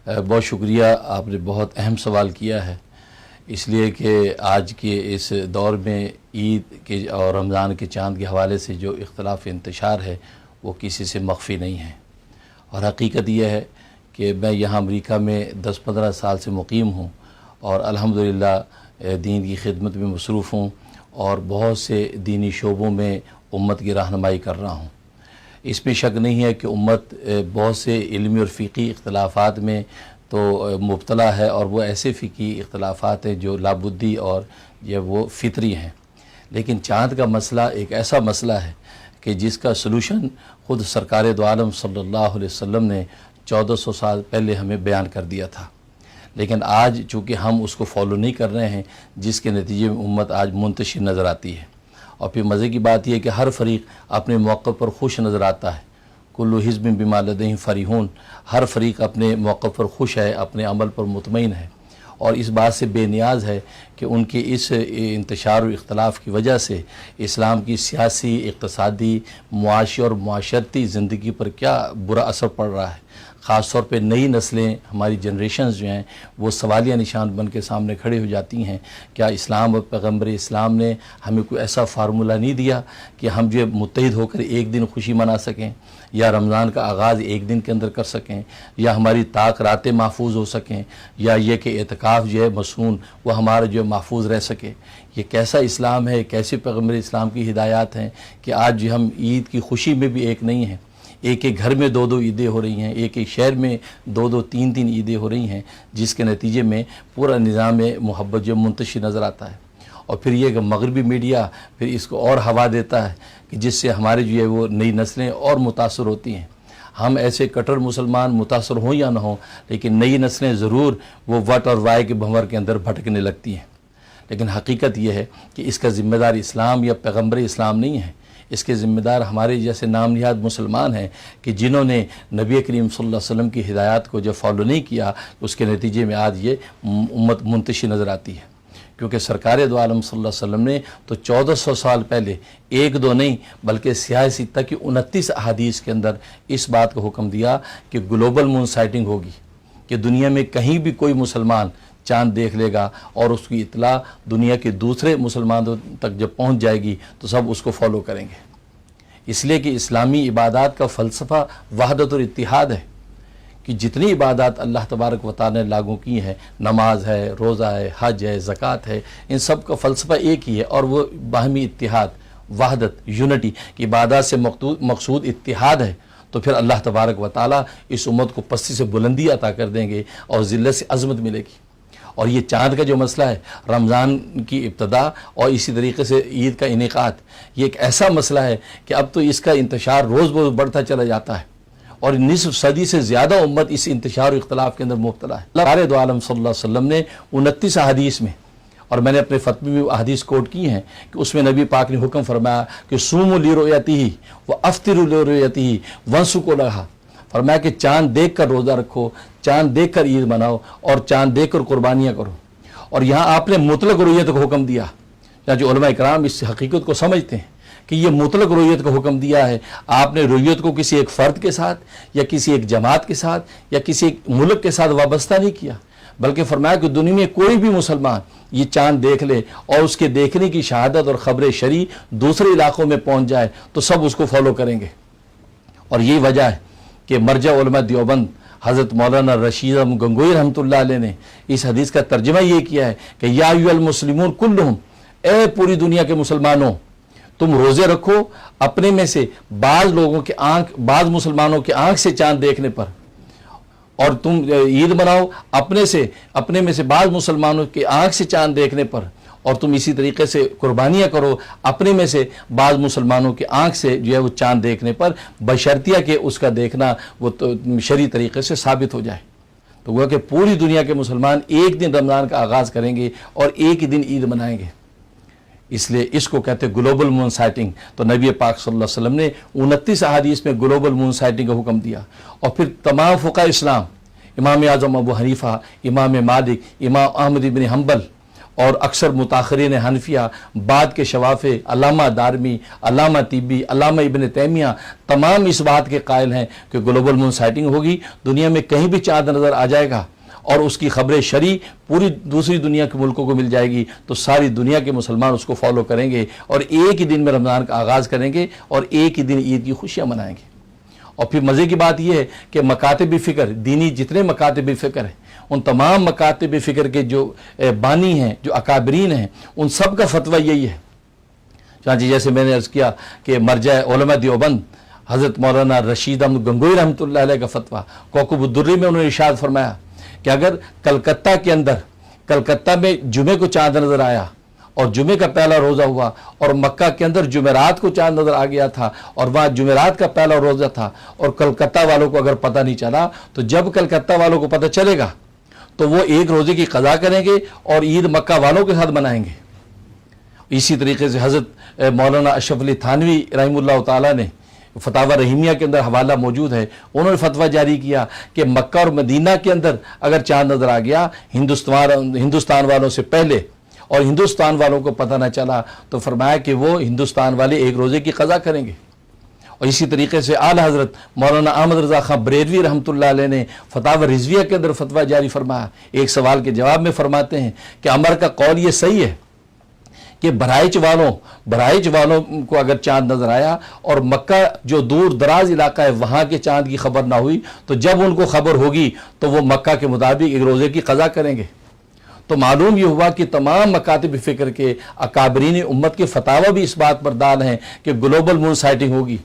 بہت شکریہ، آپ نے بہت اہم سوال کیا ہے، اس لیے کہ آج کے اس دور میں عید کے اور رمضان کے چاند کے حوالے سے جو اختلاف انتشار ہے وہ کسی سے مخفی نہیں ہے، اور حقیقت یہ ہے کہ میں یہاں امریکہ میں 10-15 سال سے مقیم ہوں اور الحمدللہ دین کی خدمت میں مصروف ہوں اور بہت سے دینی شعبوں میں امت کی رہنمائی کر رہا ہوں۔ اس میں شک نہیں ہے کہ امت بہت سے علمی اور فقہی اختلافات میں تو مبتلا ہے، اور وہ ایسے فقہی اختلافات ہیں جو لابدی اور یہ وہ فطری ہیں، لیکن چاند کا مسئلہ ایک ایسا مسئلہ ہے کہ جس کا سلوشن خود سرکار دو عالم صلی اللہ علیہ وسلم نے 1400 سال پہلے ہمیں بیان کر دیا تھا، لیکن آج چونکہ ہم اس کو فالو نہیں کر رہے ہیں، جس کے نتیجے میں امت آج منتشر نظر آتی ہے۔ اور پھر مزے کی بات یہ ہے کہ ہر فریق اپنے موقع پر خوش نظر آتا ہے، کل حزب بما لدیہم فرحون، ہر فریق اپنے موقع پر خوش ہے، اپنے عمل پر مطمئن ہے، اور اس بات سے بے نیاز ہے کہ ان کے اس انتشار و اختلاف کی وجہ سے اسلام کی سیاسی، اقتصادی، معاشی اور معاشرتی زندگی پر کیا برا اثر پڑ رہا ہے۔ خاص طور پہ نئی نسلیں، ہماری جنریشنز جو ہیں وہ سوالیہ نشان بن کے سامنے کھڑے ہو جاتی ہیں، کیا اسلام اور پیغمبر اسلام نے ہمیں کوئی ایسا فارمولہ نہیں دیا کہ ہم جو متحد ہو کر ایک دن خوشی منا سکیں، یا رمضان کا آغاز ایک دن کے اندر کر سکیں، یا ہماری طاق راتیں محفوظ ہو سکیں، یا یہ کہ اعتکاف جو ہے مسنون وہ ہمارا جو ہے محفوظ رہ سکے۔ یہ کیسا اسلام ہے، کیسے پیغمبر اسلام کی ہدایات ہیں کہ آج جو ہم عید کی خوشی میں بھی ایک نہیں ہیں، ایک ایک گھر میں 2 عیدیں ہو رہی ہیں، ایک ایک شہر میں 3 عیدیں ہو رہی ہیں، جس کے نتیجے میں پورا نظام محبت جو منتشر نظر آتا ہے۔ اور پھر یہ کہ مغربی میڈیا پھر اس کو اور ہوا دیتا ہے کہ جس سے ہمارے جو ہے وہ نئی نسلیں اور متاثر ہوتی ہیں۔ ہم ایسے کٹر مسلمان متاثر ہوں یا نہ ہوں، لیکن نئی نسلیں ضرور وہ وٹ اور وائے کے بھنور کے اندر بھٹکنے لگتی ہیں۔ لیکن حقیقت یہ ہے کہ اس کا ذمہ دار اسلام یا پیغمبر اسلام نہیں ہے، اس کے ذمہ دار ہمارے جیسے نام نہاد مسلمان ہیں کہ جنہوں نے نبی کریم صلی اللہ علیہ وسلم کی ہدایات کو جب فالو نہیں کیا، اس کے نتیجے میں آج یہ امت منتشر نظر آتی ہے۔ کیونکہ سرکار دو عالم صلی اللہ علیہ وسلم نے تو 1400 سال پہلے 1-2 نہیں بلکہ سیاہ سطح کی 29 احادیث کے اندر اس بات کا حکم دیا کہ گلوبل مون سائٹنگ ہوگی، کہ دنیا میں کہیں بھی کوئی مسلمان چاند دیکھ لے گا، اور اس کی اطلاع دنیا کے دوسرے مسلمانوں تک جب پہنچ جائے گی تو سب اس کو فالو کریں گے۔ اس لیے کہ اسلامی عبادات کا فلسفہ وحدت اور اتحاد ہے، کہ جتنی عبادات اللہ تبارک و تعالی نے لاگو کی ہیں، نماز ہے، روزہ ہے، حج ہے، زکوٰۃ ہے، ان سب کا فلسفہ ایک ہی ہے، اور وہ باہمی اتحاد، وحدت، یونٹی کی عبادات سے مقصود اتحاد ہے۔ تو پھر اللہ تبارک و تعالی اس امت کو پستی سے بلندی عطا کر دیں گے اور ذلت سے عظمت ملے گی۔ اور یہ چاند کا جو مسئلہ ہے، رمضان کی ابتدا اور اسی طریقے سے عید کا انعقاد، یہ ایک ایسا مسئلہ ہے کہ اب تو اس کا انتشار روز بروز بڑھتا چلا جاتا ہے، اور نصف صدی سے زیادہ امت اس انتشار و اختلاف کے اندر مبتلا ہے۔ سرکار دو عالم صلی اللہ علیہ وسلم نے 29 احادیث میں، اور میں نے اپنے فتوے میں احادیث کوٹ کی ہیں کہ اس میں نبی پاک نے حکم فرمایا کہ صوموا لرؤیتہ وافطروا لرؤیتہ وانسکوا لہا، فرمایا کہ چاند دیکھ کر روزہ رکھو، چاند دیکھ کر عید مناؤ، اور چاند دیکھ کر قربانیاں کرو۔ اور یہاں آپ نے مطلق رؤیت کو حکم دیا، جو علماء کرام اس حقیقت کو سمجھتے ہیں کہ یہ مطلق رؤیت کا حکم دیا ہے۔ آپ نے رؤیت کو کسی ایک فرد کے ساتھ یا کسی ایک جماعت کے ساتھ یا کسی ایک ملک کے ساتھ وابستہ نہیں کیا، بلکہ فرمایا کہ دنیا میں کوئی بھی مسلمان یہ چاند دیکھ لے اور اس کے دیکھنے کی شہادت اور خبر شرعی دوسرے علاقوں میں پہنچ جائے تو سب اس کو فالو کریں گے۔ اور یہی وجہ ہے کہ مرجع علماء دیوبند حضرت مولانا رشید احمد گنگوئی رحمۃ اللہ علیہ نے اس حدیث کا ترجمہ یہ کیا ہے کہ یا ایھا المسلمون کلھم، اے پوری دنیا کے مسلمانوں، تم روزے رکھو اپنے میں سے بعض لوگوں کے آنکھ، بعض مسلمانوں کے آنکھ سے چاند دیکھنے پر، اور تم عید مناؤ اپنے میں سے بعض مسلمانوں کے آنکھ سے چاند دیکھنے پر، اور تم اسی طریقے سے قربانیاں کرو اپنے میں سے بعض مسلمانوں کے آنکھ سے جو ہے وہ چاند دیکھنے پر، بشرطیہ کہ اس کا دیکھنا وہ شرعی طریقے سے ثابت ہو جائے۔ تو وہ کہ پوری دنیا کے مسلمان ایک دن رمضان کا آغاز کریں گے اور ایک ہی دن عید منائیں گے، اس لیے اس کو کہتے ہیں گلوبل مون سائٹنگ۔ تو نبی پاک صلی اللہ علیہ وسلم نے 29 احادیث میں گلوبل مون سائٹنگ کا حکم دیا، اور پھر تمام فقہاء اسلام، امام اعظم ابو حنیفہ، امام مالک، امام احمد بن حنبل اور اکثر متاخرین حنفیہ بعد کے شواف علامہ دارمی، علامہ طبی، علامہ ابن تیمیہ تمام اس بات کے قائل ہیں کہ گلوبل مون سائٹنگ ہوگی، دنیا میں کہیں بھی چاند نظر آ جائے گا اور اس کی خبر شرعی پوری دوسری دنیا کے ملکوں کو مل جائے گی تو ساری دنیا کے مسلمان اس کو فالو کریں گے اور ایک ہی دن میں رمضان کا آغاز کریں گے اور ایک ہی دن عید کی خوشیاں منائیں گے۔ اور پھر مزے کی بات یہ ہے کہ مکاتب فکر، دینی جتنے مکاتب فکر ہیں، ان تمام مکاتب فکر کے جو بانی ہیں، جو اکابرین ہیں، ان سب کا فتویٰ یہی ہے۔ چنانچہ جیسے میں نے عرض کیا کہ مرجع علماء دیوبند حضرت مولانا رشید احمد گنگوئی رحمۃ اللہ علیہ کا فتویٰ کوکب الدری میں انہوں نے ارشاد فرمایا کہ اگر کلکتہ میں جمعے کو چاند نظر آیا اور جمعے کا پہلا روزہ ہوا اور مکہ کے اندر جمعرات کو چاند نظر آ گیا تھا اور وہاں جمعرات کا پہلا روزہ تھا اور کلکتہ والوں کو اگر پتہ نہیں چلا تو جب کلکتہ والوں کو پتہ چلے گا تو وہ ایک روزے کی قضا کریں گے اور عید مکہ والوں کے ساتھ منائیں گے۔ اسی طریقے سے حضرت مولانا اشرف علی تھانوی رحمہ اللہ تعالیٰ نے فتاوی رحیمیہ کے اندر حوالہ موجود ہے، انہوں نے فتویٰ جاری کیا کہ مکہ اور مدینہ کے اندر اگر چاند نظر آ گیا ہندوستان والوں سے پہلے اور ہندوستان والوں کو پتہ نہ چلا تو فرمایا کہ وہ ہندوستان والے ایک روزے کی قضا کریں گے۔ اور اسی طریقے سے اعلیٰ حضرت مولانا احمد رضا خان بریلوی رحمۃ اللہ علیہ نے فتاوی رضویہ کے اندر فتویٰ جاری فرمایا، ایک سوال کے جواب میں فرماتے ہیں کہ عمر کا قول یہ صحیح ہے کہ بہرائچ والوں کو اگر چاند نظر آیا اور مکہ جو دور دراز علاقہ ہے وہاں کے چاند کی خبر نہ ہوئی تو جب ان کو خبر ہوگی تو وہ مکہ کے مطابق ایک روزے کی قضا کریں گے۔ تو معلوم یہ ہوا کہ تمام مکاتب فکر کے اکابرین امت کے فتاوی بھی اس بات پر دال ہیں کہ گلوبل مون سائٹنگ ہوگی۔